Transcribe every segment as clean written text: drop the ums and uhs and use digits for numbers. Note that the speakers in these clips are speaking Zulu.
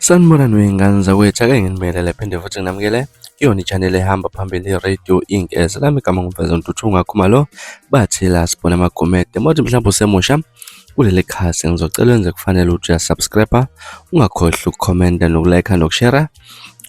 Sanibonani wey'ngane zakwethu, ake nginibingelele phinde futhi nginamukele kuyona i-channel ehamba phambili i-Radio Inkes. Lami igama ngumVeza Ntuthu Ngakhumalo. Bathi la sibona amagomede. Mothi mhlawumbe usemusha kuleli khasi ngizocela wenze kufanele ukuthi uyasubscribe, ungakhohlwa ukukhomenta nokulike nokushare.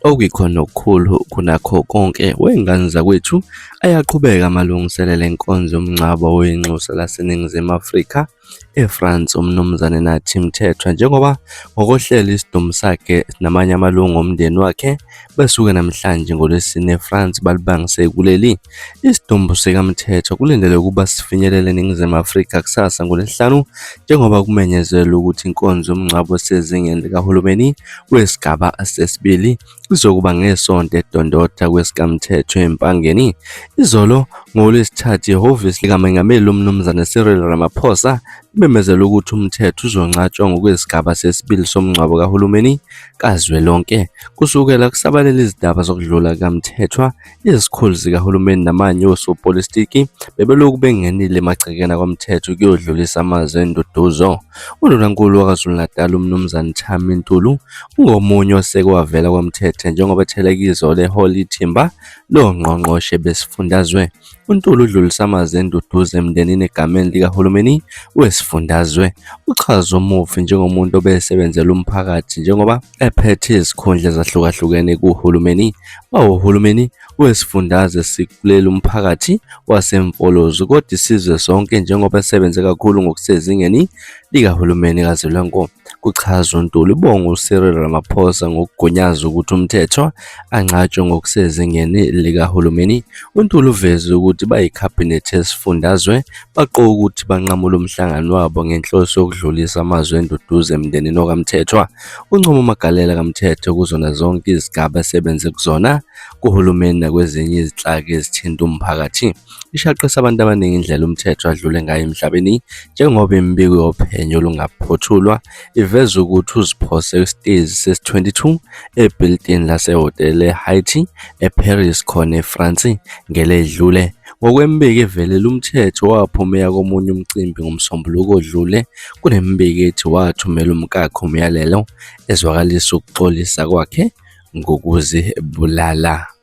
Okuyikhona okukhulu kunakho konke wey'ngane zakwethu ayaqhubeka amalungiselelo enkonzo yomngcwabo wenxusa laseNingizimu Afrika eFrance umnumzane Nathi Mthethwa, njengoba ngokohlelo isidumbu sakhe namanye amalungu omndeni wakhe besuke namhlanje ngoLwesine eFrance balibangise kuleli isidumbu sikaMthethwa. Kulindele ukuba sifinyelele eNingizimu Afrika kusasa ngoLwesihlanu, njengoba kumenyezelwe ukuthi inkonzo yomngcwabo sezingeni likahulumeni wesigaba sesibili izokuba ngesonto eDondotha kwesikaMthethwa eMpangeni. Izolo ngoLwesithathu ihhovisi likaMengameli umnumzane Cyril Ramaphosa bemezela ukuthi uMthethwa uzongcwatshwa ngokwesigaba sesibili somngcwabo kahulumeni kazwelonke. Kusukela kusabalela izindaba zokudlula kaMthethwa, izikhulu zikahulumeni namanye osopolitiki bebelokhu bengenile emagcekeni kwaMthethwa ukuyodlulisa amazwi enduduzo. UNdunankulu waKwaZulu-Natal umnumzane Thami Ntuli ungomunye osekwavela kwaMthethwa njengoba ethelekizo leHall ithimba longqongqoshe besifundazwe. uNtuli udlulisa amazwi enduduzo emndenini egameni likahulumeni wesifundazwe. Uchaza umufi njengomuntu obesebenzela umphakathi njengoba ephethe izikhundla ezahlukahlukene kuhulumeni uhulumeni wesifundazwe sikulela umphakathi wasemfolozi, kodwa isizwe sonke njengoba esebenze kakhulu ngokusezingeni likahulumeni kazwelonke. Kuchaza uNtuli ubonga uCyril Ramaphosa ngokugunyaza ukuthi uMthethwa angcwatshwe ngokusezingeni likahulumeni. uNtuli uveze ukuthi bayikhabhinethi yesifundazwe baqoka ukuthi banqamule umhlangano wabo ngenhloso yokudlulisa amazwi enduduzo emndenini wakaMthethwa. Uncomo Magalela kaMthethwa kuzona zonke izigaba esebenze kuzona kuhulumeni nakwezinye izinhlaka ezithinta umphakathi. Ishaqisa abantu abaningi indlela uMthethwa adlule ngayo emhlabeni, njengoba imibiko yophenyo olungaphothulwa iveza ukuthi uziphose isitezi sesi-22 ebhilidini lasehhotela eHaiti eParis khona eFrance ngeledlule. Ngokwemibiko evelele uMthethwa waphumela komunye umcimbi ngomsombuluko odlule. Kunemibiko ethi wathumela umkakhe umyalelo ezwakalisa ukuxolisa kwakhe ngokuzibulala.